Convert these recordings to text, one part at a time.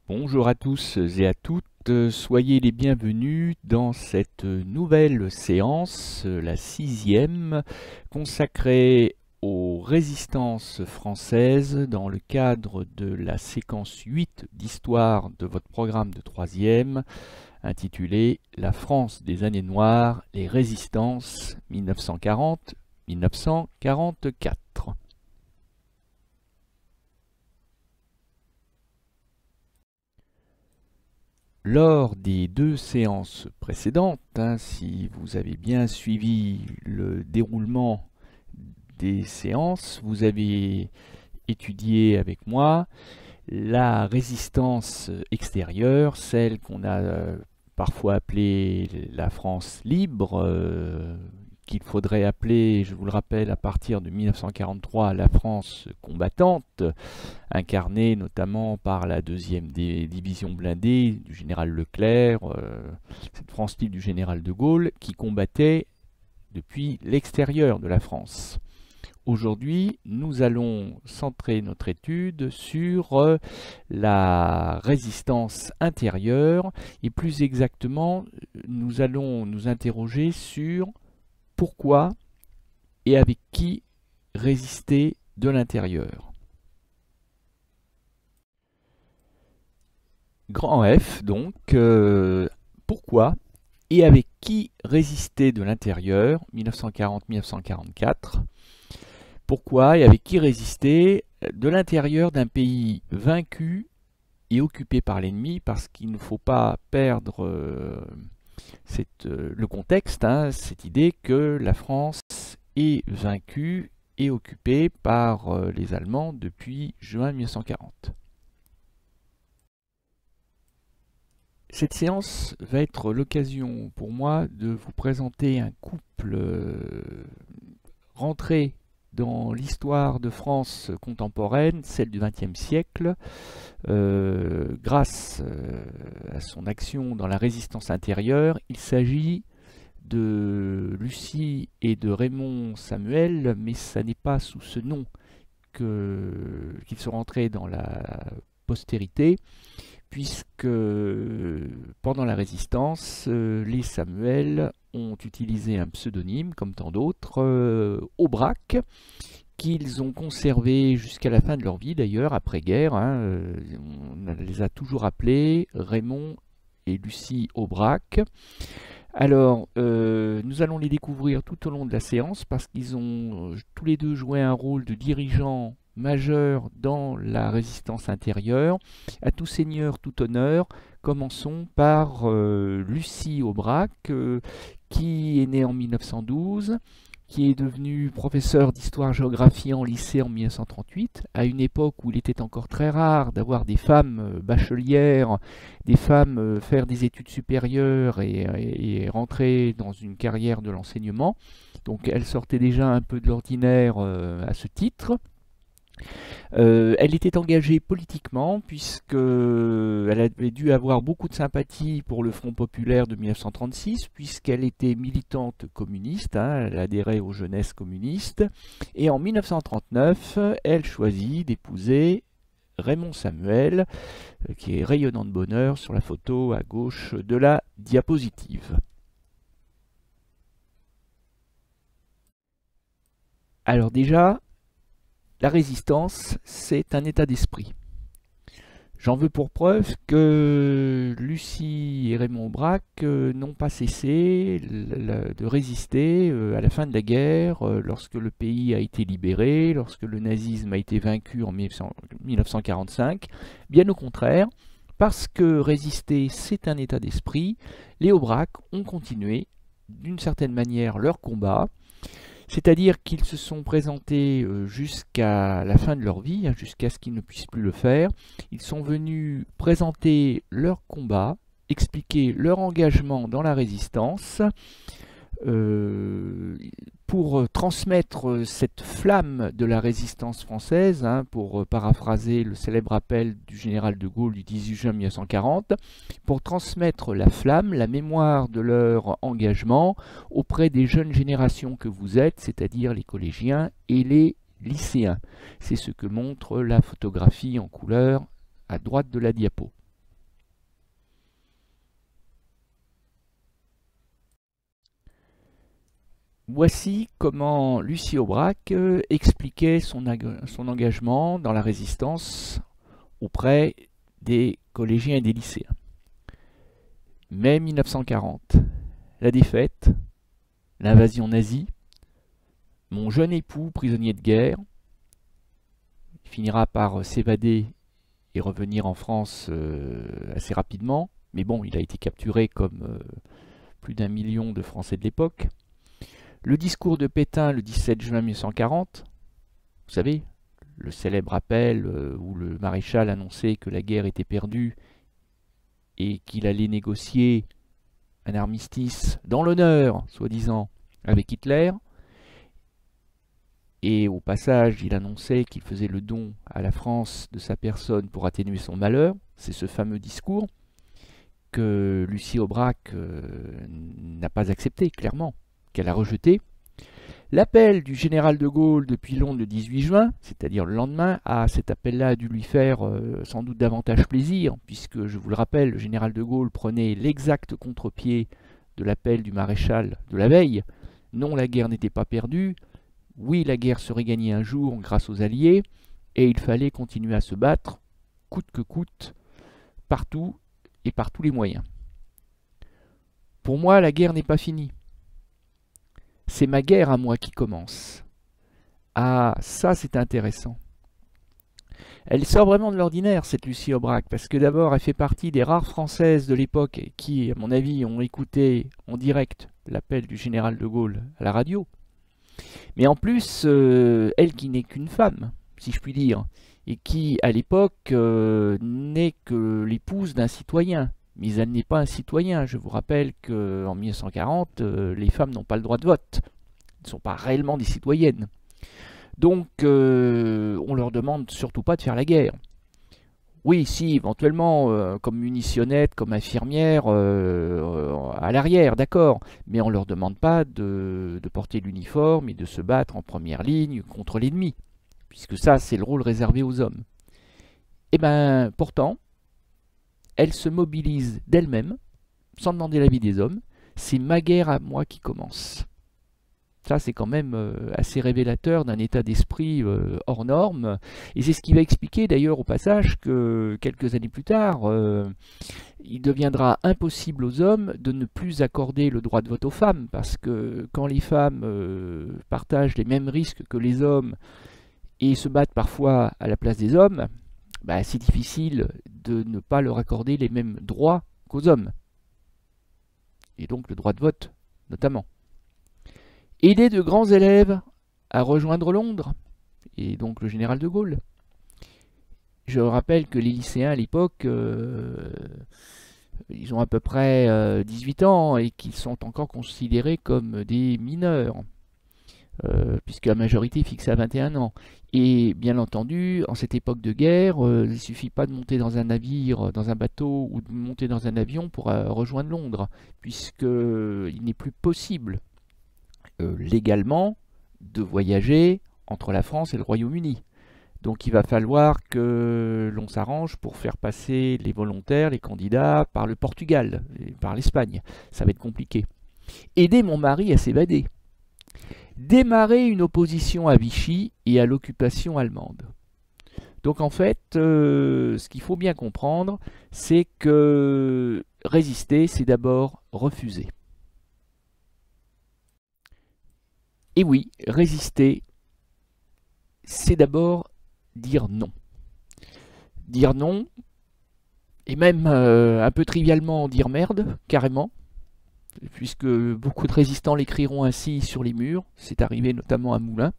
Bonjour à tous et à toutes, soyez les bienvenus dans cette nouvelle séance, la sixième, consacrée aux résistances françaises dans le cadre de la séquence 8 d'histoire de votre programme de troisième, intitulée La France des années noires, les résistances 1940-1944. Lors des deux séances précédentes, si vous avez bien suivi le déroulement des séances, vous avez étudié avec moi la résistance extérieure, celle qu'on a parfois appelée la France libre, qu'il faudrait appeler, je vous le rappelle, à partir de 1943, la France combattante, incarnée notamment par la deuxième division blindée du général Leclerc, cette France libre du général de Gaulle, qui combattait depuis l'extérieur de la France. Aujourd'hui, nous allons centrer notre étude sur la résistance intérieure et plus exactement, nous allons nous interroger sur pourquoi et avec qui résister de l'intérieur. Grand F, donc, pourquoi et avec qui résister de l'intérieur, 1940-1944. Pourquoi et avec qui résister de l'intérieur d'un pays vaincu et occupé par l'ennemi, parce qu'il ne faut pas perdre le contexte, cette idée que la France est vaincue et occupée par les Allemands depuis juin 1940. Cette séance va être l'occasion pour moi de vous présenter un couple rentré dans l'histoire de France contemporaine, celle du XXe siècle, grâce à son action dans la résistance intérieure. Il s'agit de Lucie et de Raymond Samuel, mais ça n'est pas sous ce nom qu'ils sont rentrés dans la postérité, puisque pendant la résistance, les Samuel ont utilisé un pseudonyme, comme tant d'autres, Aubrac, qu'ils ont conservé jusqu'à la fin de leur vie d'ailleurs, après-guerre. On les a toujours appelés Raymond et Lucie Aubrac. Alors, nous allons les découvrir tout au long de la séance parce qu'ils ont tous les deux joué un rôle de dirigeants majeurs dans la résistance intérieure. À tout seigneur, tout honneur, commençons par Lucie Aubrac, qui est née en 1912, qui est devenue professeur d'histoire-géographie en lycée en 1938, à une époque où il était encore très rare d'avoir des femmes bachelières, des femmes faire des études supérieures et rentrer dans une carrière de l'enseignement. Donc elle sortait déjà un peu de l'ordinaire à ce titre. Elle était engagée politiquement puisqu'elle avait dû avoir beaucoup de sympathie pour le Front populaire de 1936 puisqu'elle était militante communiste, elle adhérait aux jeunesses communistes, et en 1939 elle choisit d'épouser Raymond Samuel, qui est rayonnant de bonheur sur la photo à gauche de la diapositive. Alors déjà, la résistance, c'est un état d'esprit. J'en veux pour preuve que Lucie et Raymond Aubrac n'ont pas cessé de résister à la fin de la guerre, lorsque le pays a été libéré, lorsque le nazisme a été vaincu en 1945. Bien au contraire, parce que résister, c'est un état d'esprit, les Aubrac ont continué d'une certaine manière leur combat. C'est-à-dire qu'ils se sont présentés jusqu'à la fin de leur vie, jusqu'à ce qu'ils ne puissent plus le faire. Ils sont venus présenter leur combat, expliquer leur engagement dans la résistance, pour transmettre cette flamme de la résistance française, pour paraphraser le célèbre appel du général de Gaulle du 18 juin 1940, pour transmettre la flamme, la mémoire de leur engagement auprès des jeunes générations que vous êtes, c'est-à-dire les collégiens et les lycéens. C'est ce que montre la photographie en couleur à droite de la diapo. Voici comment Lucie Aubrac expliquait son engagement dans la résistance auprès des collégiens et des lycéens. Mai 1940, la défaite, l'invasion nazie, mon jeune époux prisonnier de guerre, il finira par s'évader et revenir en France assez rapidement, mais bon, il a été capturé comme plus d'1 million de Français de l'époque. Le discours de Pétain le 17 juin 1940, vous savez, le célèbre appel où le maréchal annonçait que la guerre était perdue et qu'il allait négocier un armistice dans l'honneur, soi-disant, avec Hitler. Et au passage, il annonçait qu'il faisait le don à la France de sa personne pour atténuer son malheur. C'est ce fameux discours que Lucie Aubrac n'a pas accepté, clairement, qu'elle a rejeté. L'appel du général de Gaulle depuis Londres le 18 juin, c'est-à-dire le lendemain, cet appel-là a dû lui faire sans doute davantage plaisir, puisque, je vous le rappelle, le général de Gaulle prenait l'exact contre-pied de l'appel du maréchal de la veille. Non, la guerre n'était pas perdue. Oui, la guerre serait gagnée un jour grâce aux Alliés, et il fallait continuer à se battre, coûte que coûte, partout et par tous les moyens. Pour moi, la guerre n'est pas finie. C'est ma guerre à moi qui commence. Ah, ça c'est intéressant. Elle sort vraiment de l'ordinaire, cette Lucie Aubrac, parce que d'abord, elle fait partie des rares Françaises de l'époque qui, à mon avis, ont écouté en direct l'appel du général de Gaulle à la radio. Mais en plus, elle qui n'est qu'une femme, si je puis dire, et qui, à l'époque, n'est que l'épouse d'un citoyen. Mais elle n'est pas un citoyen. Je vous rappelle qu'en 1940, les femmes n'ont pas le droit de vote. Elles ne sont pas réellement des citoyennes. Donc, on leur demande surtout pas de faire la guerre. Oui, si, éventuellement, comme munitionnette, comme infirmière, à l'arrière, d'accord. Mais on ne leur demande pas de porter l'uniforme et de se battre en première ligne contre l'ennemi. Puisque ça, c'est le rôle réservé aux hommes. Et bien, pourtant, elle se mobilise d'elle-même, sans demander l'avis des hommes. C'est ma guerre à moi qui commence. Ça, c'est quand même assez révélateur d'un état d'esprit hors norme. Et c'est ce qui va expliquer d'ailleurs au passage que quelques années plus tard, il deviendra impossible aux hommes de ne plus accorder le droit de vote aux femmes. Parce que quand les femmes partagent les mêmes risques que les hommes et se battent parfois à la place des hommes, bah, c'est difficile de ne pas leur accorder les mêmes droits qu'aux hommes. Et donc le droit de vote, notamment. Aider de grands élèves à rejoindre Londres, et donc le général de Gaulle. Je rappelle que les lycéens à l'époque, ils ont à peu près 18 ans et qu'ils sont encore considérés comme des mineurs. Puisque la majorité est fixée à 21 ans. Et bien entendu, en cette époque de guerre, il ne suffit pas de monter dans un navire, dans un bateau, ou de monter dans un avion pour rejoindre Londres, puisqu'il n'est plus possible légalement de voyager entre la France et le Royaume-Uni. Donc il va falloir que l'on s'arrange pour faire passer les volontaires, les candidats, par le Portugal, par l'Espagne. Ça va être compliqué. Aider mon mari à s'évader. Démarrer une opposition à Vichy et à l'occupation allemande. Donc en fait, ce qu'il faut bien comprendre, c'est que résister, c'est d'abord refuser. Et oui, résister, c'est d'abord dire non. Dire non, et même un peu trivialement dire merde, carrément, puisque beaucoup de résistants l'écriront ainsi sur les murs. C'est arrivé notamment à Moulins,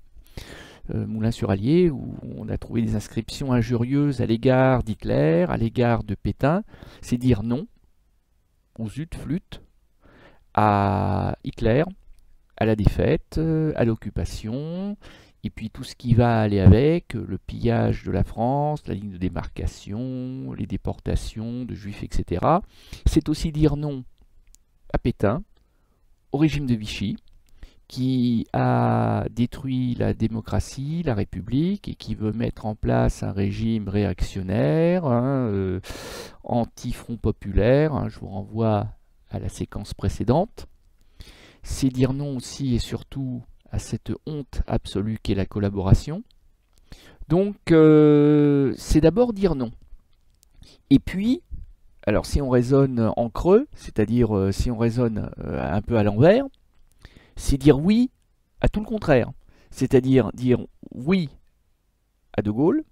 Moulins-sur-Allier, où on a trouvé des inscriptions injurieuses à l'égard d'Hitler, à l'égard de Pétain. C'est dire non, aux flûte, à Hitler, à la défaite, à l'occupation, et puis tout ce qui va aller avec, le pillage de la France, la ligne de démarcation, les déportations de juifs, etc. C'est aussi dire non à Pétain, au régime de Vichy, qui a détruit la démocratie, la République, et qui veut mettre en place un régime réactionnaire, anti-front populaire. Je vous renvoie à la séquence précédente. c'est dire non aussi et surtout à cette honte absolue qu'est la collaboration. Donc c'est d'abord dire non. Et puis, alors si on raisonne en creux, c'est-à-dire si on raisonne un peu à l'envers, c'est dire oui à tout le contraire. C'est-à-dire dire oui à De Gaulle,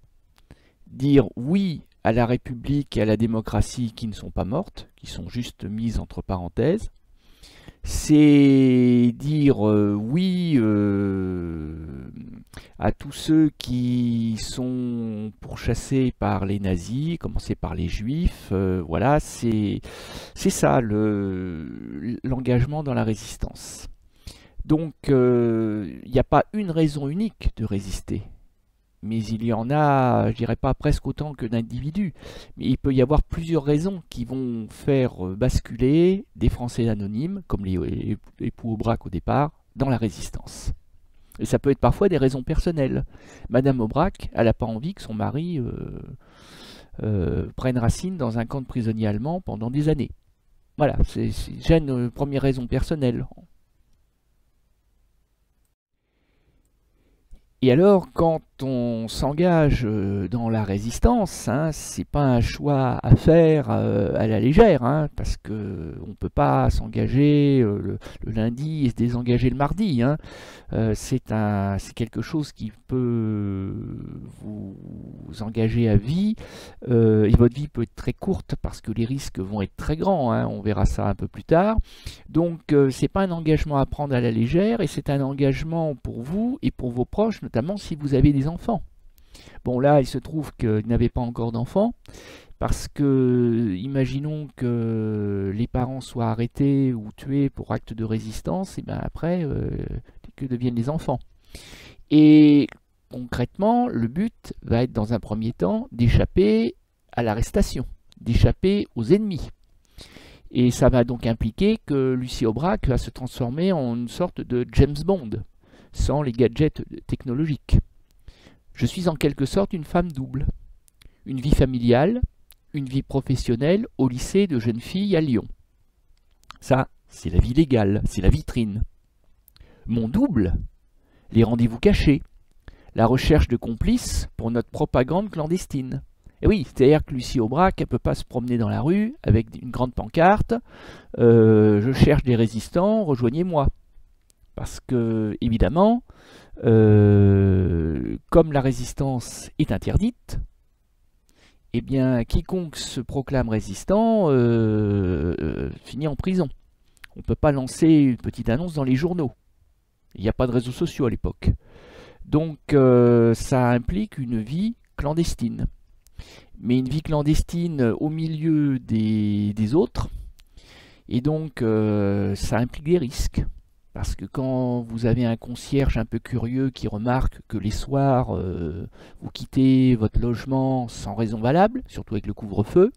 dire oui à la République et à la démocratie qui ne sont pas mortes, qui sont juste mises entre parenthèses. C'est dire oui à tous ceux qui sont pourchassés par les nazis, commencer par les juifs. Voilà, c'est ça l'engagement dans la résistance. Donc, il n'y a pas une raison unique de résister. Mais il y en a, je dirais pas presque autant que d'individus. Mais il peut y avoir plusieurs raisons qui vont faire basculer des Français anonymes, comme les époux Aubrac au départ, dans la résistance. Et ça peut être parfois des raisons personnelles. Madame Aubrac, elle n'a pas envie que son mari prenne racine dans un camp de prisonniers allemands pendant des années. Voilà, c'est déjà une première raison personnelle. Et alors, quand on s'engage dans la résistance, hein, c'est pas un choix à faire à la légère, hein, parce que on peut pas s'engager le lundi et se désengager le mardi. Hein. C'est quelque chose qui peut vous engager à vie, et votre vie peut être très courte parce que les risques vont être très grands. Hein, on verra ça un peu plus tard. Donc, c'est pas un engagement à prendre à la légère, et c'est un engagement pour vous et pour vos proches, notamment si vous avez des enfants. Bon, là, il se trouve qu'il n'avait pas encore d'enfants, parce que, imaginons que les parents soient arrêtés ou tués pour acte de résistance, et bien après, que deviennent les enfants? Et concrètement, le but va être dans un premier temps d'échapper à l'arrestation, d'échapper aux ennemis. Et ça va donc impliquer que Lucie Aubrac va se transformer en une sorte de James Bond, sans les gadgets technologiques. Je suis en quelque sorte une femme double. Une vie familiale, une vie professionnelle au lycée de jeunes filles à Lyon. Ça, c'est la vie légale, c'est la vitrine. Mon double, les rendez-vous cachés, la recherche de complices pour notre propagande clandestine. Et oui, c'est-à-dire que Lucie Aubrac, elle ne peut pas se promener dans la rue avec une grande pancarte « Je cherche des résistants, rejoignez-moi ». Parce que, évidemment, comme la résistance est interdite, eh bien, quiconque se proclame résistant finit en prison. On ne peut pas lancer une petite annonce dans les journaux. Il n'y a pas de réseaux sociaux à l'époque. Donc, ça implique une vie clandestine. Mais une vie clandestine au milieu des autres. Et donc, ça implique des risques. Parce que quand vous avez un concierge un peu curieux qui remarque que les soirs, vous quittez votre logement sans raison valable, surtout avec le couvre-feu,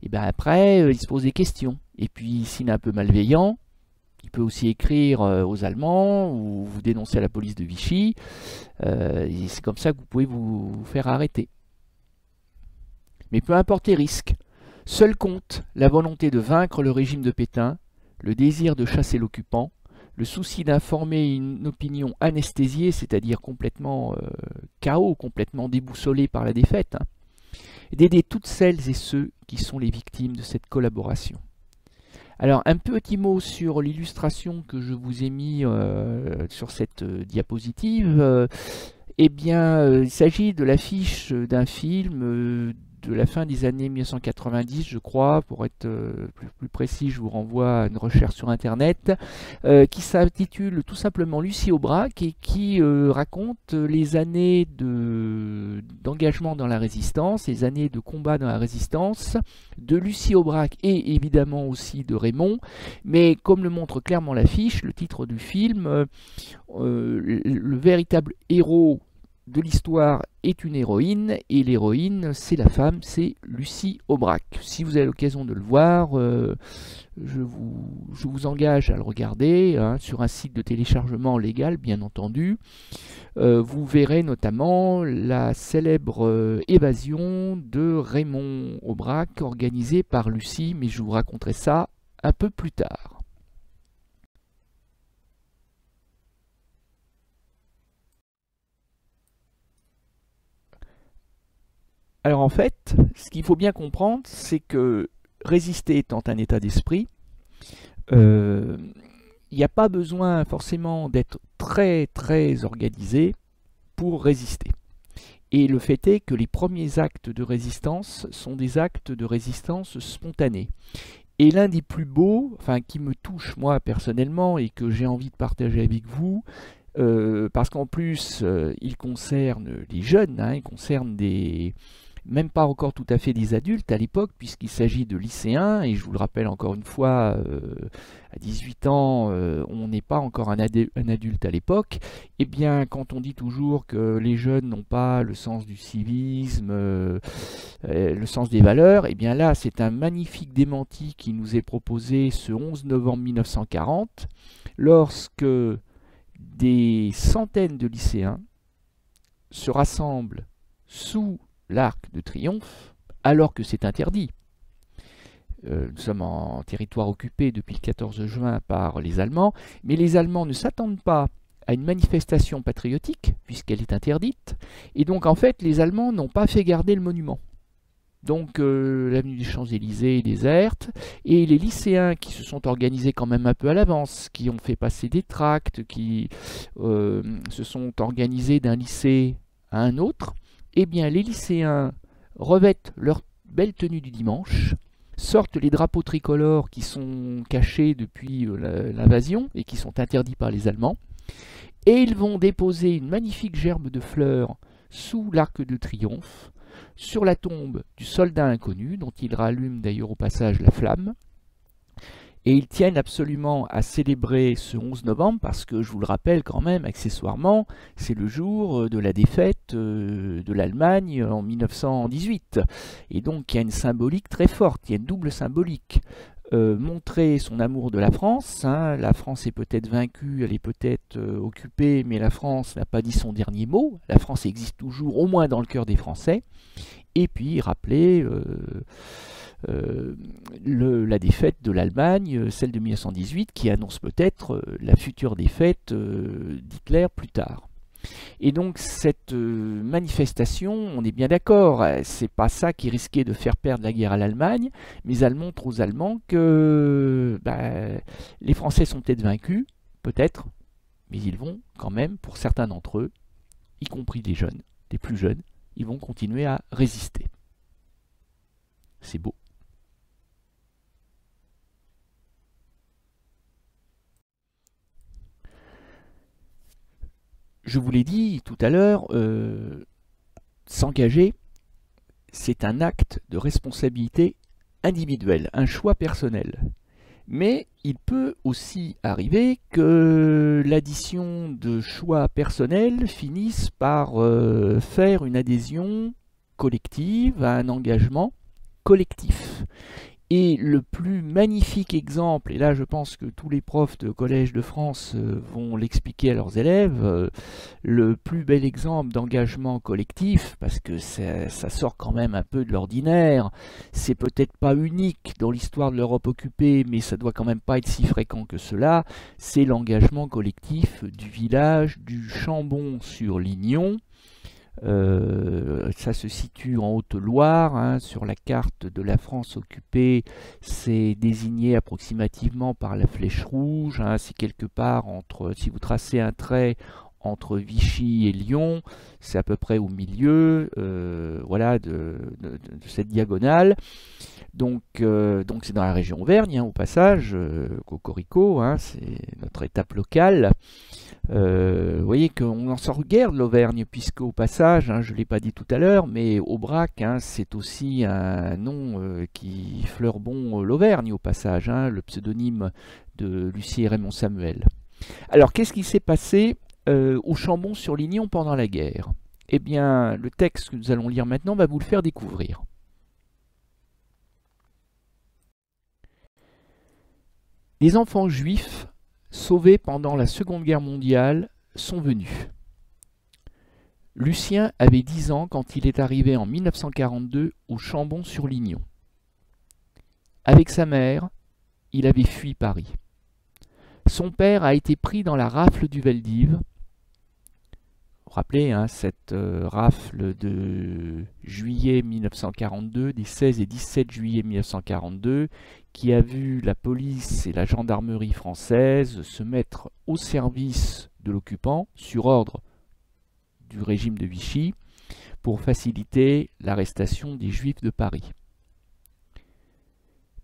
et bien après, il se pose des questions. Et puis, s'il est un peu malveillant, il peut aussi écrire aux Allemands ou vous dénoncer à la police de Vichy. Et c'est comme ça que vous pouvez vous faire arrêter. Mais peu importe les risques, seul compte la volonté de vaincre le régime de Pétain, le désir de chasser l'occupant, le souci d'informer une opinion anesthésiée, c'est-à-dire complètement chaos, complètement déboussolée par la défaite, hein, et d'aider toutes celles et ceux qui sont les victimes de cette collaboration. Alors, un petit mot sur l'illustration que je vous ai mis sur cette diapositive. Eh bien, il s'agit de l'affiche d'un film de la fin des années 1990, je crois. Pour être plus précis, je vous renvoie à une recherche sur Internet, qui s'intitule tout simplement Lucie Aubrac et qui raconte les années d'engagement dans la résistance, les années de combat dans la résistance, de Lucie Aubrac et évidemment aussi de Raymond. Mais comme le montre clairement l'affiche, le titre du film, le véritable héros de l'histoire est une héroïne, et l'héroïne, c'est la femme, c'est Lucie Aubrac. Si vous avez l'occasion de le voir, je vous engage à le regarder, hein, sur un site de téléchargement légal, bien entendu. Vous verrez notamment la célèbre évasion de Raymond Aubrac, organisée par Lucie, mais je vous raconterai ça un peu plus tard. Alors en fait, ce qu'il faut bien comprendre, c'est que résister étant un état d'esprit, il n'y a pas besoin forcément d'être très très organisé pour résister. Et le fait est que les premiers actes de résistance sont des actes de résistance spontanés. Et l'un des plus beaux, enfin qui me touche moi personnellement et que j'ai envie de partager avec vous, parce qu'en plus il concerne les jeunes, hein, il concerne même pas encore tout à fait des adultes à l'époque, puisqu'il s'agit de lycéens, et je vous le rappelle encore une fois, à 18 ans, on n'est pas encore un adulte à l'époque. Eh bien, quand on dit toujours que les jeunes n'ont pas le sens du civisme, le sens des valeurs, eh bien là, c'est un magnifique démenti qui nous est proposé ce 11 novembre 1940, lorsque des centaines de lycéens se rassemblent sous l'Arc de Triomphe, alors que c'est interdit. Nous sommes en territoire occupé depuis le 14 juin par les Allemands, mais les Allemands ne s'attendent pas à une manifestation patriotique, puisqu'elle est interdite, et donc en fait les Allemands n'ont pas fait garder le monument. Donc l'avenue des Champs-Élysées est déserte, et les lycéens qui se sont organisés quand même un peu à l'avance, qui ont fait passer des tracts, qui se sont organisés d'un lycée à un autre, eh bien les lycéens revêtent leur belle tenue du dimanche, sortent les drapeaux tricolores qui sont cachés depuis l'invasion et qui sont interdits par les Allemands, et ils vont déposer une magnifique gerbe de fleurs sous l'Arc de Triomphe, sur la tombe du soldat inconnu, dont ils rallument d'ailleurs au passage la flamme. Et ils tiennent absolument à célébrer ce 11 novembre parce que, je vous le rappelle quand même, accessoirement, c'est le jour de la défaite de l'Allemagne en 1918. Et donc il y a une symbolique très forte, il y a une double symbolique. Montrer son amour de la France, hein. La France est peut-être vaincue, elle est peut-être occupée, mais la France n'a pas dit son dernier mot. La France existe toujours, au moins dans le cœur des Français. Et puis rappeler la défaite de l'Allemagne, celle de 1918, qui annonce peut-être la future défaite d'Hitler plus tard. Et donc cette manifestation, on est bien d'accord, c'est pas ça qui risquait de faire perdre la guerre à l'Allemagne, mais elle montre aux Allemands que les Français sont peut-être vaincus, peut-être, mais ils vont quand même, pour certains d'entre eux, y compris les jeunes, les plus jeunes, ils vont continuer à résister. C'est beau. Je vous l'ai dit tout à l'heure, s'engager, c'est un acte de responsabilité individuelle, un choix personnel. Mais il peut aussi arriver que l'addition de choix personnels finisse par faire une adhésion collective à un engagement collectif. Et le plus magnifique exemple, et là je pense que tous les profs de collège de France vont l'expliquer à leurs élèves, le plus bel exemple d'engagement collectif, parce que ça sort quand même un peu de l'ordinaire, c'est peut-être pas unique dans l'histoire de l'Europe occupée, mais ça doit quand même pas être si fréquent que cela, c'est l'engagement collectif du village du Chambon-sur-Lignon. Ça se situe en Haute-Loire, hein, sur la carte de la France occupée, c'est désigné approximativement par la flèche rouge, hein, c'est quelque part entre, si vous tracez un trait entre Vichy et Lyon, c'est à peu près au milieu, voilà, de cette diagonale. Donc c'est dans la région Auvergne, hein, au passage, Cocorico, hein, c'est notre étape locale. Vous voyez qu'on n'en sort guère de l'Auvergne, puisque au passage, hein, je ne l'ai pas dit tout à l'heure, mais Aubrac, hein, c'est aussi un nom qui fleure bon l'Auvergne au passage, hein, le pseudonyme de Lucie et Raymond Samuel. Alors qu'est-ce qui s'est passé au Chambon-sur-Lignon pendant la guerre? Eh bien, le texte que nous allons lire maintenant va vous le faire découvrir. Les enfants juifs sauvés pendant la Seconde Guerre mondiale sont venus. Lucien avait 10 ans quand il est arrivé en 1942 au Chambon-sur-Lignon. Avec sa mère, il avait fui Paris. Son père a été pris dans la rafle du Veldiv. vous rappelez, hein, cette rafle de juillet 1942, des 16 et 17 juillet 1942, qui a vu la police et la gendarmerie française se mettre au service de l'occupant sur ordre du régime de Vichy pour faciliter l'arrestation des Juifs de Paris.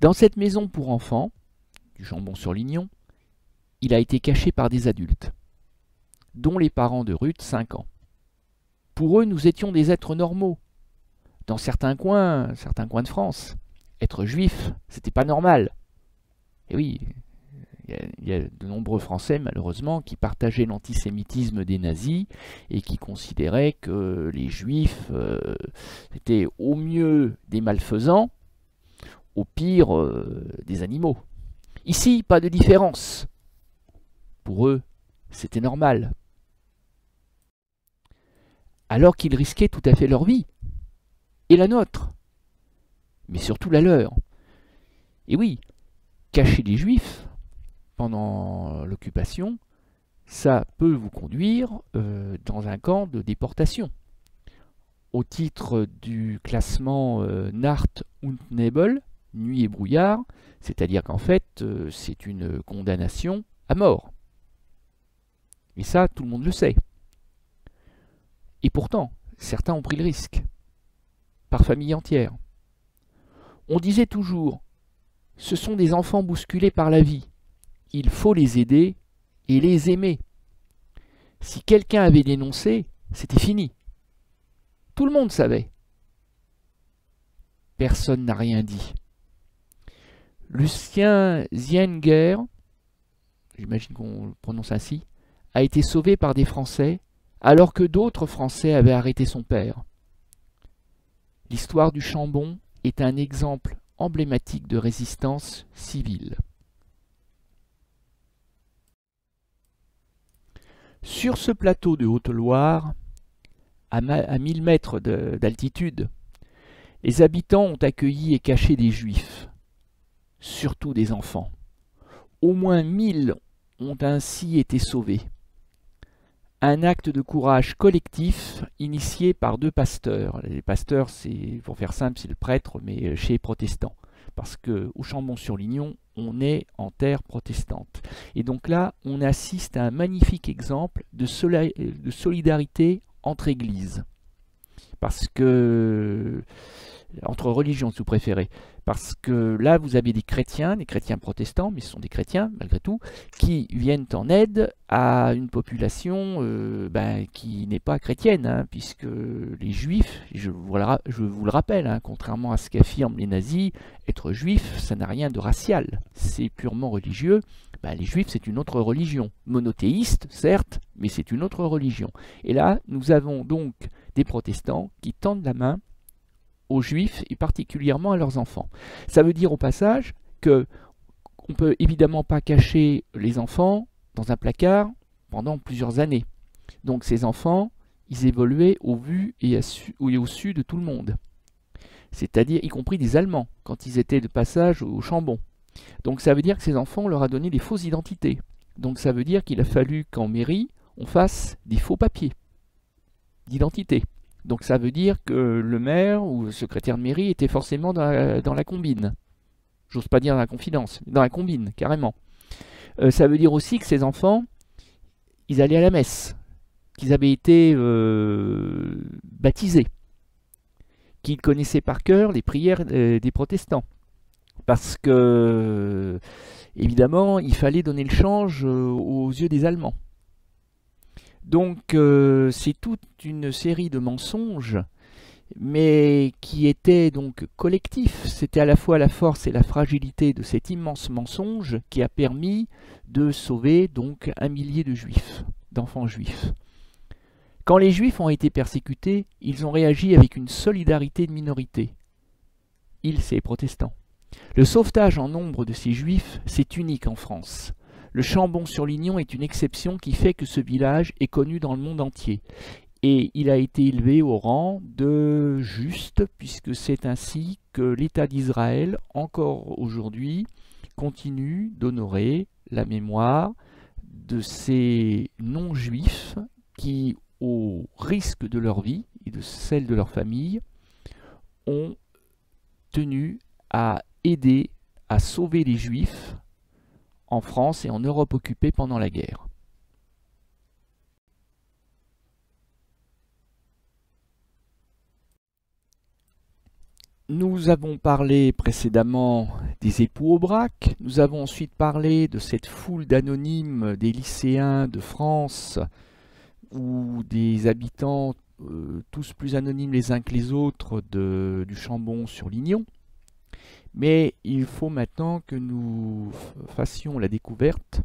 Dans cette maison pour enfants, du Chambon-sur-Lignon, il a été caché par des adultes, dont les parents de Ruth, 5 ans. Pour eux, nous étions des êtres normaux. Dans certains coins de France, être juif, c'était pas normal. Et oui, il y a de nombreux Français, malheureusement, qui partageaient l'antisémitisme des nazis et qui considéraient que les juifs étaient au mieux des malfaisants, au pire des animaux. Ici, pas de différence. Pour eux, c'était normal. Alors qu'ils risquaient tout à fait leur vie, et la nôtre, mais surtout la leur. Et oui, cacher des juifs pendant l'occupation, ça peut vous conduire dans un camp de déportation. Au titre du classement Nacht und Nebel, nuit et brouillard, c'est-à-dire qu'en fait, c'est une condamnation à mort. Et ça, tout le monde le sait. Et pourtant, certains ont pris le risque, par famille entière. On disait toujours, ce sont des enfants bousculés par la vie, il faut les aider et les aimer. Si quelqu'un avait dénoncé, c'était fini. Tout le monde savait. Personne n'a rien dit. Lucien Zienger, j'imagine qu'on le prononce ainsi, a été sauvé par des Français alors que d'autres Français avaient arrêté son père. L'histoire du Chambon est un exemple emblématique de résistance civile. Sur ce plateau de Haute-Loire, à 1000 mètres d'altitude, les habitants ont accueilli et caché des Juifs, surtout des enfants. Au moins 1000 ont ainsi été sauvés. Un acte de courage collectif initié par 2 pasteurs. Les pasteurs, c'est, pour faire simple, c'est le prêtre, mais chez les protestants. Parce qu'au Chambon-sur-Lignon, on est en terre protestante. Et donc là, on assiste à un magnifique exemple de solidarité entre églises. Parce que, entre religions, si vous préférez. Parce que là, vous avez des chrétiens protestants, mais ce sont des chrétiens, malgré tout, qui viennent en aide à une population qui n'est pas chrétienne, hein, puisque les juifs, je vous le rappelle, hein, contrairement à ce qu'affirment les nazis, être juif, ça n'a rien de racial, c'est purement religieux. Les juifs, c'est une autre religion, monothéiste, certes, mais c'est une autre religion. Et là, nous avons donc des protestants qui tendent la main aux juifs et particulièrement à leurs enfants. Ça veut dire au passage que on ne peut évidemment pas cacher les enfants dans un placard pendant plusieurs années. Donc ces enfants, ils évoluaient au vu et au su de tout le monde. C'est-à-dire y compris des Allemands, quand ils étaient de passage au Chambon. Donc ça veut dire que ces enfants, on leur a donné des fausses identités. Donc ça veut dire qu'il a fallu qu'en mairie, on fasse des faux papiers d'identité. Donc ça veut dire que le maire ou le secrétaire de mairie était forcément dans la combine. J'ose pas dire dans la confidence, dans la combine, carrément. Ça veut dire aussi que ces enfants, ils allaient à la messe, qu'ils avaient été baptisés, qu'ils connaissaient par cœur les prières des protestants. Parce que, évidemment, il fallait donner le change aux yeux des Allemands. Donc c'est toute une série de mensonges, mais qui étaient donc collectifs. C'était à la fois la force et la fragilité de cet immense mensonge qui a permis de sauver donc 1 millier de juifs, d'enfants juifs. Quand les juifs ont été persécutés, ils ont réagi avec une solidarité de minorité. Ils, c'est les protestants. Le sauvetage en nombre de ces juifs, c'est unique en France. Le Chambon-sur-Lignon est une exception qui fait que ce village est connu dans le monde entier. Et il a été élevé au rang de juste, puisque c'est ainsi que l'État d'Israël, encore aujourd'hui, continue d'honorer la mémoire de ces non-juifs qui au risque de leur vie et de celle de leur famille, ont tenu à aider à sauver les Juifs en France et en Europe occupée pendant la guerre. Nous avons parlé précédemment des époux Aubrac, nous avons ensuite parlé de cette foule d'anonymes des lycéens de France ou des habitants tous plus anonymes les uns que les autres du Chambon-sur-Lignon. Mais il faut maintenant que nous fassions la découverte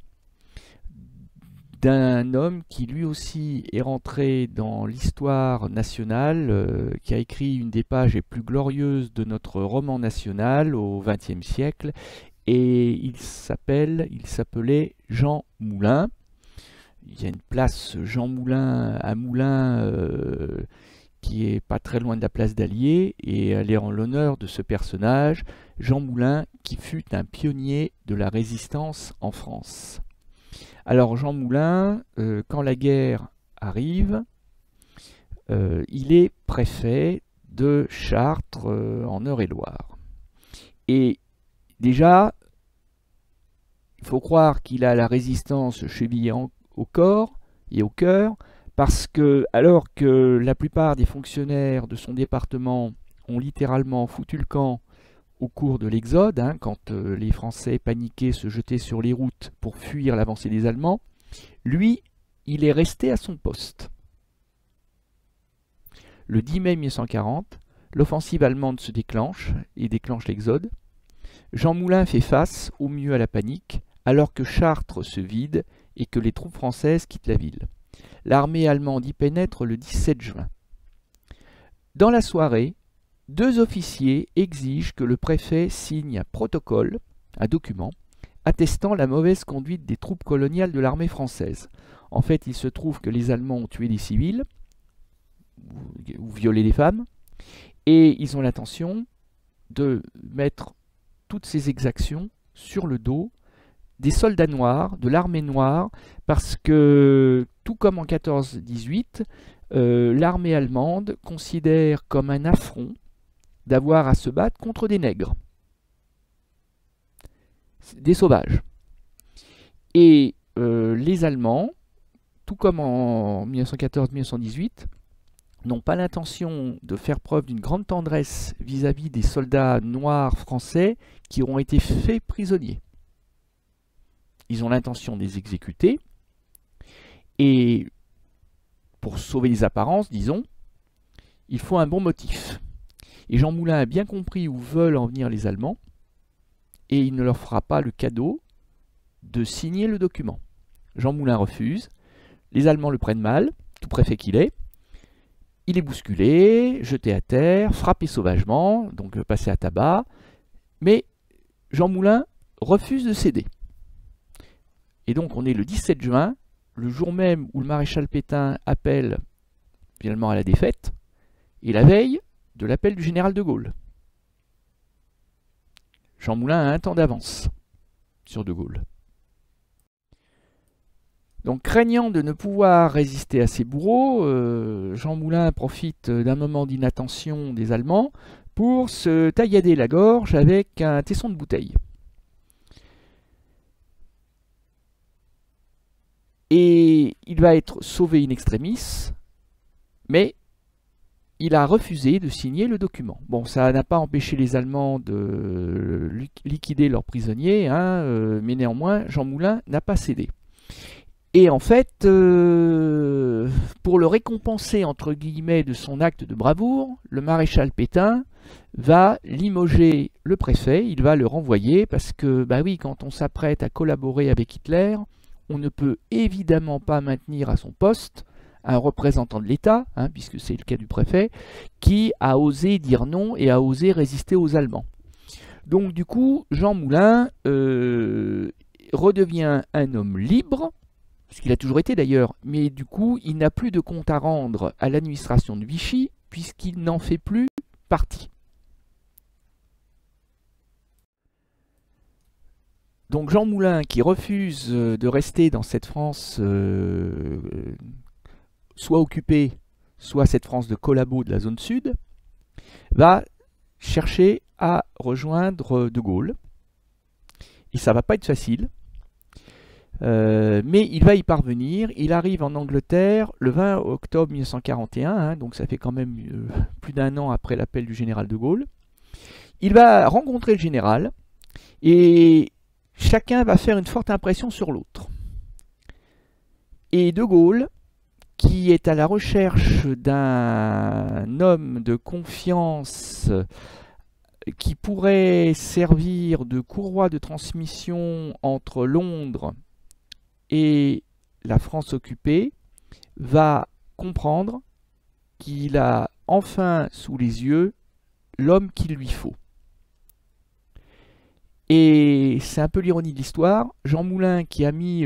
d'un homme qui lui aussi est rentré dans l'histoire nationale, qui a écrit une des pages les plus glorieuses de notre roman national au XXe siècle, et il s'appelait Jean Moulin. Il y a une place Jean Moulin à Moulins qui est pas très loin de la place d'Allier, et elle est en l'honneur de ce personnage, Jean Moulin, qui fut un pionnier de la résistance en France. Alors Jean Moulin, quand la guerre arrive, il est préfet de Chartres en Eure-et-Loire. Et déjà, il faut croire qu'il a la résistance chevillée au corps et au cœur, parce que alors que la plupart des fonctionnaires de son département ont littéralement foutu le camp au cours de l'Exode, quand les Français paniqués se jetaient sur les routes pour fuir l'avancée des Allemands, lui, il est resté à son poste. Le 10 mai 1940, l'offensive allemande se déclenche et déclenche l'Exode. Jean Moulin fait face au mieux à la panique, alors que Chartres se vide et que les troupes françaises quittent la ville. L'armée allemande y pénètre le 17 juin. Dans la soirée, 2 officiers exigent que le préfet signe un protocole, un document, attestant la mauvaise conduite des troupes coloniales de l'armée française. En fait, il se trouve que les Allemands ont tué des civils, ou violé des femmes, et ils ont l'intention de mettre toutes ces exactions sur le dos des soldats noirs, de l'armée noire, parce que, tout comme en 14-18, l'armée allemande considère comme un affront d'avoir à se battre contre des nègres, des sauvages. Et les Allemands, tout comme en 1914-1918, n'ont pas l'intention de faire preuve d'une grande tendresse vis-à-vis des soldats noirs français qui auront été faits prisonniers. Ils ont l'intention de les exécuter, et pour sauver les apparences, disons, il faut un bon motif. Et Jean Moulin a bien compris où veulent en venir les Allemands, et il ne leur fera pas le cadeau de signer le document. Jean Moulin refuse, les Allemands le prennent mal, tout préfet qu'il est, il est bousculé, jeté à terre, frappé sauvagement, donc passé à tabac, mais Jean Moulin refuse de céder. Et donc on est le 17 juin, le jour même où le maréchal Pétain appelle finalement à la défaite, et la veille de l'appel du général de Gaulle. Jean Moulin a un temps d'avance sur de Gaulle. Donc craignant de ne pouvoir résister à ses bourreaux, Jean Moulin profite d'un moment d'inattention des Allemands pour se taillader la gorge avec un tesson de bouteille. Et il va être sauvé in extremis, mais il a refusé de signer le document. Bon, ça n'a pas empêché les Allemands de liquider leurs prisonniers, mais néanmoins, Jean Moulin n'a pas cédé. Et en fait, pour le récompenser, entre guillemets, de son acte de bravoure, le maréchal Pétain va limoger le préfet, il va le renvoyer, parce que, bah oui, quand on s'apprête à collaborer avec Hitler, on ne peut évidemment pas maintenir à son poste un représentant de l'État, puisque c'est le cas du préfet, qui a osé dire non et a osé résister aux Allemands. Donc du coup, Jean Moulin redevient un homme libre, ce qu'il a toujours été d'ailleurs, mais du coup, il n'a plus de compte à rendre à l'administration de Vichy, puisqu'il n'en fait plus partie. Donc Jean Moulin, qui refuse de rester dans cette France soit occupée, soit cette France de collabo de la zone sud, va chercher à rejoindre De Gaulle. Et ça va pas être facile, mais il va y parvenir. Il arrive en Angleterre le 20 octobre 1941, hein, donc ça fait quand même plus d'un an après l'appel du général De Gaulle. Il va rencontrer le général, et chacun va faire une forte impression sur l'autre. Et De Gaulle, qui est à la recherche d'un homme de confiance qui pourrait servir de courroie de transmission entre Londres et la France occupée, va comprendre qu'il a enfin sous les yeux l'homme qu'il lui faut. Et c'est un peu l'ironie de l'histoire. Jean Moulin, qui a mis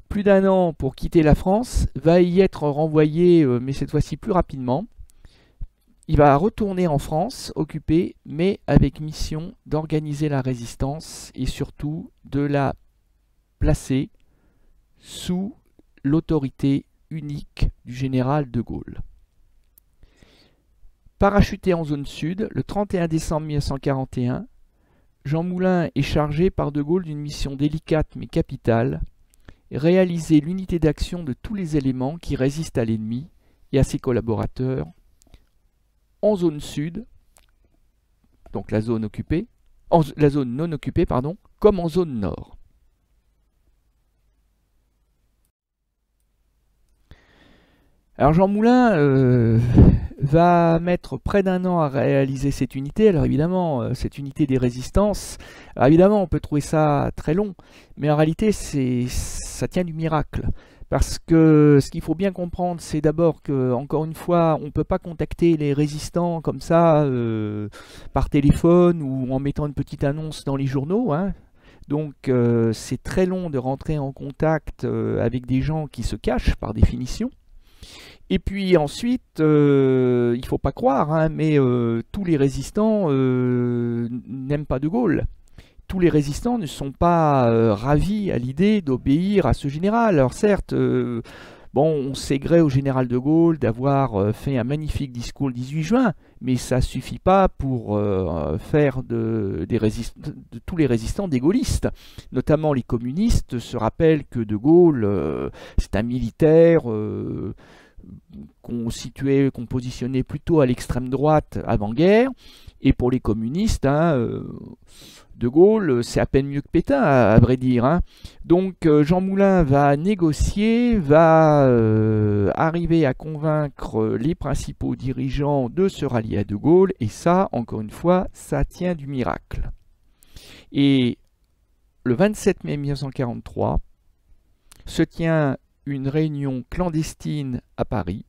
plus d'un an pour quitter la France, va y être renvoyé, mais cette fois-ci plus rapidement. Il va retourner en France, occupé, mais avec mission d'organiser la résistance et surtout de la placer sous l'autorité unique du général de Gaulle. Parachuté en zone sud, le 31 décembre 1941, Jean Moulin est chargé par de Gaulle d'une mission délicate mais capitale, réaliser l'unité d'action de tous les éléments qui résistent à l'ennemi et à ses collaborateurs en zone sud, donc la zone occupée, la zone non occupée, pardon, comme en zone nord. Alors Jean Moulin va mettre près d'un an à réaliser cette unité. Alors évidemment, cette unité des résistances, alors évidemment on peut trouver ça très long, mais en réalité ça tient du miracle. Parce que ce qu'il faut bien comprendre, c'est d'abord que, encore une fois, on ne peut pas contacter les résistants comme ça, par téléphone ou en mettant une petite annonce dans les journaux, hein. Donc c'est très long de rentrer en contact avec des gens qui se cachent par définition. Et puis ensuite, il ne faut pas croire, hein, mais tous les résistants n'aiment pas De Gaulle. Tous les résistants ne sont pas ravis à l'idée d'obéir à ce général. Alors certes, bon, on sait gré au général de Gaulle d'avoir fait un magnifique discours le 18 juin, mais ça ne suffit pas pour faire de tous les résistants des gaullistes. Notamment les communistes se rappellent que de Gaulle, c'est un militaire qu'on positionnait plutôt à l'extrême droite avant-guerre, et pour les communistes, hein, De Gaulle, c'est à peine mieux que Pétain, à vrai dire, hein. Donc Jean Moulin va négocier, va arriver à convaincre les principaux dirigeants de se rallier à De Gaulle, et ça, encore une fois, ça tient du miracle. Et le 27 mai 1943, se tient une réunion clandestine à Paris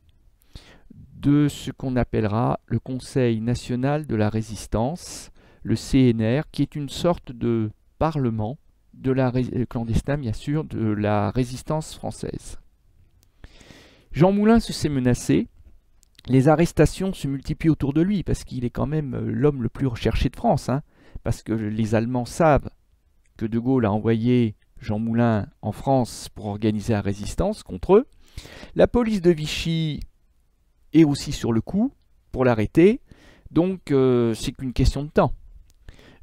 de ce qu'on appellera le Conseil national de la résistance, le CNR, qui est une sorte de parlement de la clandestin, bien sûr, de la résistance française. Jean Moulin se sait menacé, les arrestations se multiplient autour de lui, parce qu'il est quand même l'homme le plus recherché de France, hein, parce que les Allemands savent que De Gaulle a envoyé Jean Moulin en France pour organiser la résistance contre eux. La police de Vichy est aussi sur le coup pour l'arrêter, donc c'est qu'une question de temps.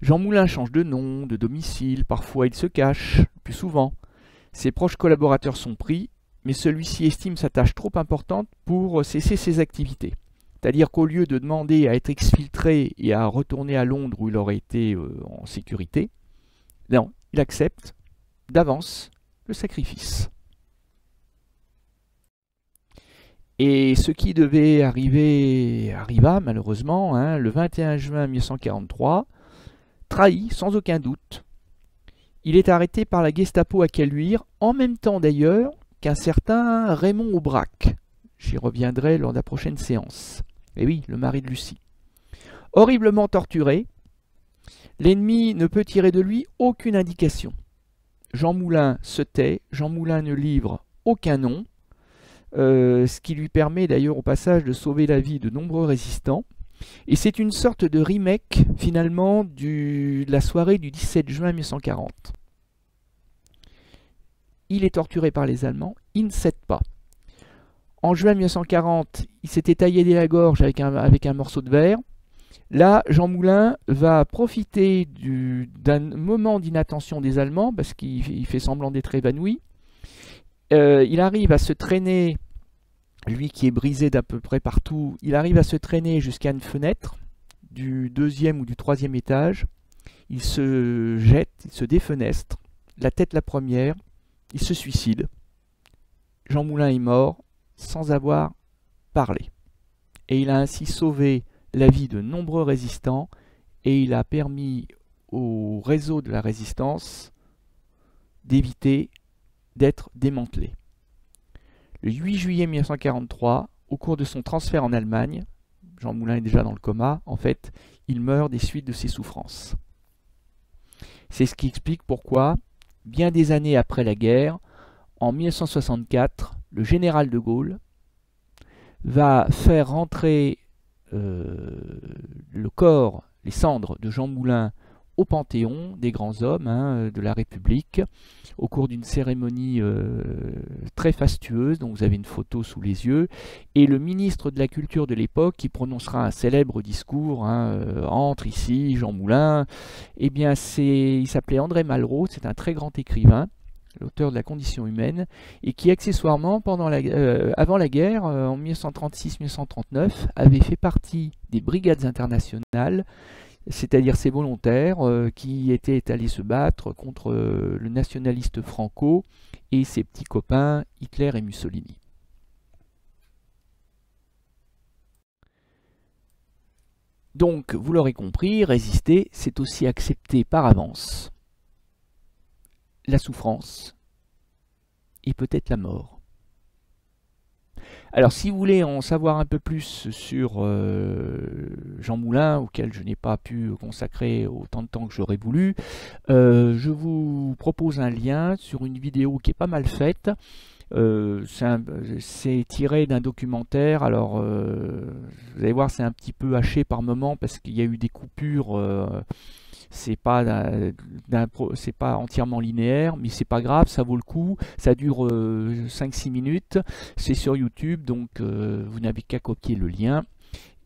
Jean Moulin change de nom, de domicile, parfois il se cache, plus souvent. Ses proches collaborateurs sont pris, mais celui-ci estime sa tâche trop importante pour cesser ses activités. C'est-à-dire qu'au lieu de demander à être exfiltré et à retourner à Londres où il aurait été en sécurité, non, il accepte d'avance le sacrifice. Et ce qui devait arriver arriva malheureusement, hein, le 21 juin 1943, trahi sans aucun doute. Il est arrêté par la Gestapo à Caluire, en même temps d'ailleurs qu'un certain Raymond Aubrac. J'y reviendrai lors de la prochaine séance. Et oui, le mari de Lucie. Horriblement torturé, l'ennemi ne peut tirer de lui aucune indication. Jean Moulin se tait, Jean Moulin ne livre aucun nom, ce qui lui permet d'ailleurs au passage de sauver la vie de nombreux résistants. Et c'est une sorte de remake finalement de la soirée du 17 juin 1940. Il est torturé par les Allemands, il ne cède pas. En juin 1940, il s'était taillé la gorge avec un morceau de verre. Là, Jean Moulin va profiter d'un moment d'inattention des Allemands, parce qu'il fait semblant d'être évanoui. Il arrive à se traîner, lui qui est brisé d'à peu près partout, il arrive à se traîner jusqu'à une fenêtre du 2e ou du 3e étage. Il se jette, il se défenestre, la tête la première, il se suicide. Jean Moulin est mort sans avoir parlé. Et il a ainsi sauvé la vie de nombreux résistants et il a permis au réseau de la résistance d'éviter d'être démantelé. Le 8 juillet 1943, au cours de son transfert en Allemagne, Jean Moulin est déjà dans le coma, en fait, il meurt des suites de ses souffrances. C'est ce qui explique pourquoi, bien des années après la guerre, en 1964, le général de Gaulle va faire rentrer le corps, les cendres de Jean Moulin au Panthéon des grands hommes de la République, au cours d'une cérémonie très fastueuse, dont vous avez une photo sous les yeux, et le ministre de la Culture de l'époque, qui prononcera un célèbre discours, entre ici, Jean Moulin, eh bien il s'appelait André Malraux, c'est un très grand écrivain, l'auteur de La Condition humaine, et qui accessoirement, avant la guerre, en 1936-1939, avait fait partie des brigades internationales, c'est-à-dire ces volontaires qui étaient allés se battre contre le nationaliste Franco et ses petits copains Hitler et Mussolini. Donc, vous l'aurez compris, résister, c'est aussi accepter par avance la souffrance et peut-être la mort. Alors, si vous voulez en savoir un peu plus sur Jean Moulin, auquel je n'ai pas pu consacrer autant de temps que j'aurais voulu, je vous propose un lien sur une vidéo qui est pas mal faite. C'est tiré d'un documentaire. Alors, vous allez voir, c'est un petit peu haché par moments parce qu'il y a eu des coupures. C'est pas entièrement linéaire, mais c'est pas grave, ça vaut le coup. Ça dure 5-6 minutes. C'est sur YouTube, donc vous n'avez qu'à copier le lien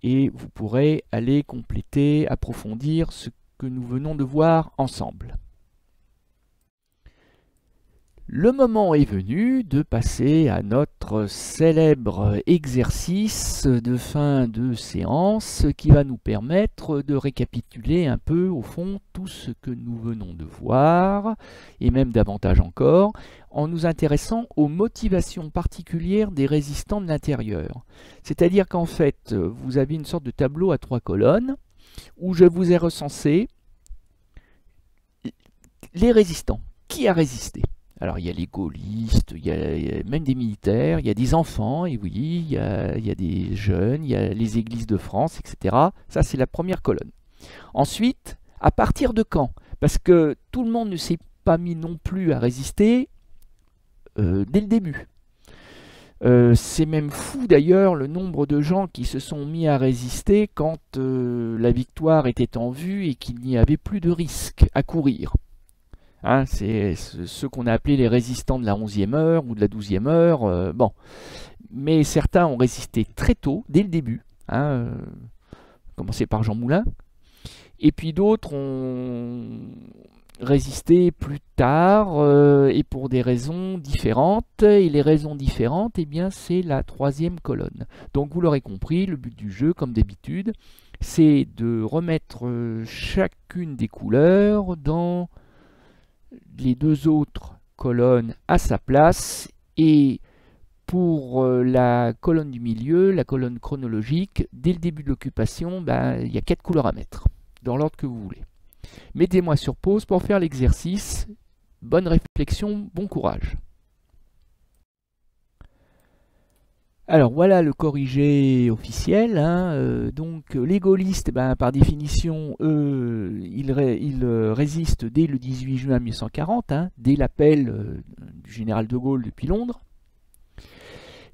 et vous pourrez aller compléter, approfondir ce que nous venons de voir ensemble. Le moment est venu de passer à notre célèbre exercice de fin de séance qui va nous permettre de récapituler un peu au fond tout ce que nous venons de voir et même davantage encore en nous intéressant aux motivations particulières des résistants de l'intérieur. C'est-à-dire qu'en fait vous avez une sorte de tableau à 3 colonnes où je vous ai recensé les résistants. Qui a résisté ? Alors il y a les gaullistes, il y a même des militaires, il y a des enfants, et oui, il y a des jeunes, il y a les églises de France, etc. Ça c'est la première colonne. Ensuite, à partir de quand? Parce que tout le monde ne s'est pas mis non plus à résister dès le début. C'est même fou d'ailleurs le nombre de gens qui se sont mis à résister quand la victoire était en vue et qu'il n'y avait plus de risque à courir. C'est ceux qu'on a appelés les résistants de la 11e heure ou de la 12e heure. Bon. Mais certains ont résisté très tôt, dès le début. Commencé par Jean Moulin. Et puis d'autres ont résisté plus tard et pour des raisons différentes. Et les raisons différentes, eh bien, c'est la 3e colonne. Donc vous l'aurez compris, le but du jeu, comme d'habitude, c'est de remettre chacune des couleurs dans les 2 autres colonnes à sa place, et pour la colonne du milieu, la colonne chronologique, dès le début de l'occupation, il y a 4 couleurs à mettre, dans l'ordre que vous voulez. Mettez-moi sur pause pour faire l'exercice. Bonne réflexion, bon courage. Alors voilà le corrigé officiel, donc les gaullistes, par définition, eux, ils résistent dès le 18 juin 1940, dès l'appel du général de Gaulle depuis Londres.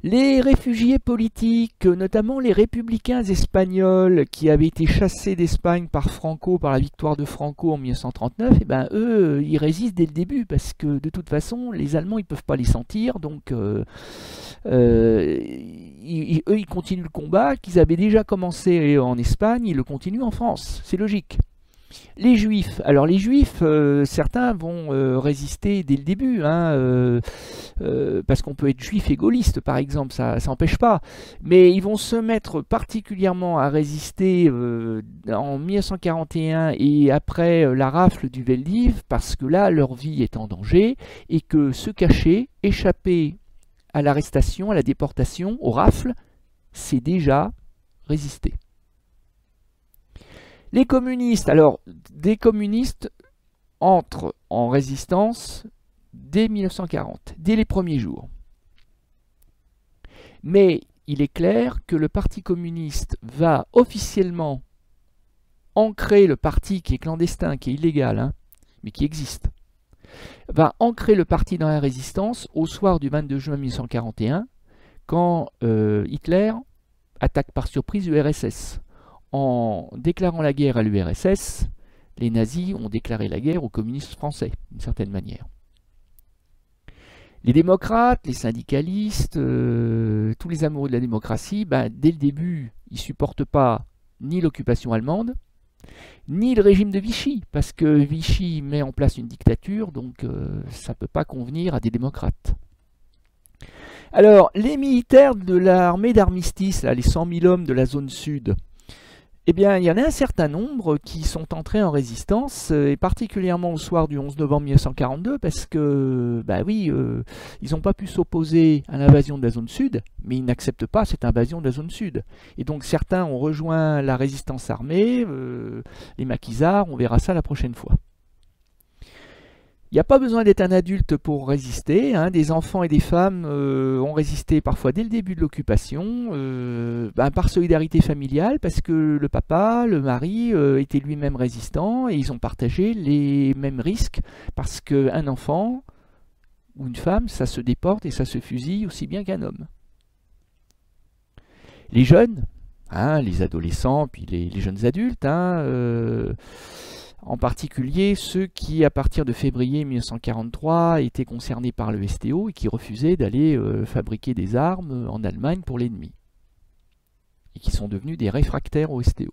Les réfugiés politiques, notamment les républicains espagnols qui avaient été chassés d'Espagne par Franco, par la victoire de Franco en 1939, eh ben, eux, ils résistent dès le début parce que de toute façon, les Allemands, ils ne peuvent pas les sentir. Donc, eux, ils continuent le combat qu'ils avaient déjà commencé en Espagne, ils le continuent en France. C'est logique. Les Juifs, alors les Juifs, certains vont résister dès le début, hein, parce qu'on peut être juif et gaulliste par exemple, ça n'empêche pas, mais ils vont se mettre particulièrement à résister en 1941 et après la rafle du Veldiv, parce que là leur vie est en danger et que se cacher, échapper à l'arrestation, à la déportation, aux rafles, c'est déjà résister. Les communistes, alors des communistes entrent en résistance dès 1940, dès les premiers jours. Mais il est clair que le Parti communiste va officiellement ancrer le parti qui est clandestin, qui est illégal, hein, mais qui existe, va ancrer le parti dans la résistance au soir du 22 juin 1941, quand Hitler attaque par surprise l'URSS. En déclarant la guerre à l'URSS, les nazis ont déclaré la guerre aux communistes français, d'une certaine manière. Les démocrates, les syndicalistes, tous les amoureux de la démocratie, ben, dès le début, ils ne supportent pas ni l'occupation allemande, ni le régime de Vichy, parce que Vichy met en place une dictature, donc ça ne peut pas convenir à des démocrates. Alors, les militaires de l'armée d'armistice, les 100 000 hommes de la zone sud, eh bien, il y en a un certain nombre qui sont entrés en résistance, et particulièrement au soir du 11 novembre 1942, parce que, bah oui, ils n'ont pas pu s'opposer à l'invasion de la zone sud, mais ils n'acceptent pas cette invasion de la zone sud. Et donc certains ont rejoint la résistance armée, les maquisards, on verra ça la prochaine fois. Il n'y a pas besoin d'être un adulte pour résister, hein. Des enfants et des femmes ont résisté parfois dès le début de l'occupation, par solidarité familiale, parce que le papa, le mari était lui-même résistant et ils ont partagé les mêmes risques, parce qu'un enfant ou une femme, ça se déporte et ça se fusille aussi bien qu'un homme. Les jeunes, hein, les adolescents, puis les jeunes adultes, hein, en particulier ceux qui, à partir de février 1943, étaient concernés par le STO et qui refusaient d'aller fabriquer des armes en Allemagne pour l'ennemi. Et qui sont devenus des réfractaires au STO.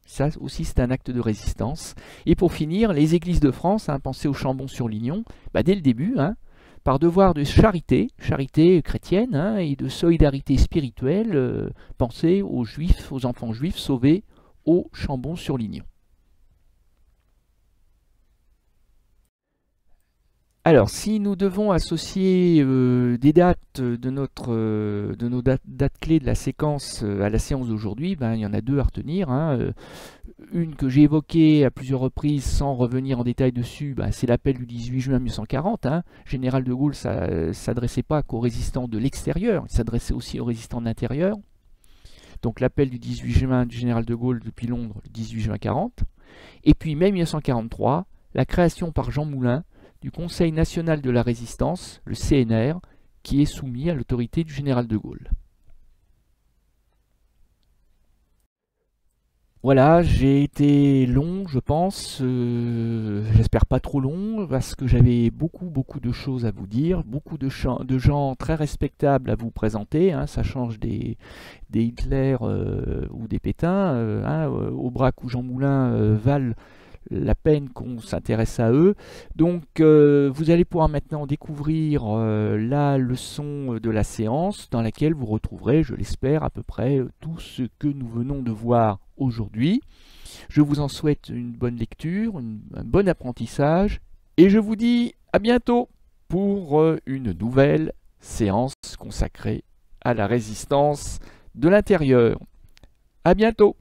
Ça aussi, c'est un acte de résistance. Et pour finir, les églises de France, hein, pensez au Chambon-sur-Lignon, dès le début, hein, par devoir de charité chrétienne, hein, et de solidarité spirituelle, pensez aux juifs, aux enfants juifs sauvés au Chambon-sur-Lignon. Alors, si nous devons associer des dates de nos dates clés de la séquence à la séance d'aujourd'hui, il y en a deux à retenir, hein. Une que j'ai évoquée à plusieurs reprises sans revenir en détail dessus, c'est l'appel du 18 juin 1940. Hein. Général de Gaulle ne s'adressait pas qu'aux résistants de l'extérieur, il s'adressait aussi aux résistants de l'intérieur. Donc l'appel du 18 juin du général de Gaulle depuis Londres, le 18 juin 40. Et puis mai 1943, la création par Jean Moulin du Conseil national de la résistance, le CNR, qui est soumis à l'autorité du général de Gaulle. Voilà, j'ai été long, je pense, j'espère pas trop long, parce que j'avais beaucoup de choses à vous dire, beaucoup de gens très respectables à vous présenter, hein, ça change des Hitler ou des Pétain, hein, Aubrac ou Jean Moulin valent la peine qu'on s'intéresse à eux. Donc vous allez pouvoir maintenant découvrir la leçon de la séance dans laquelle vous retrouverez, je l'espère, à peu près tout ce que nous venons de voir aujourd'hui. Je vous en souhaite une bonne lecture, un bon apprentissage et je vous dis à bientôt pour une nouvelle séance consacrée à la résistance de l'intérieur. À bientôt!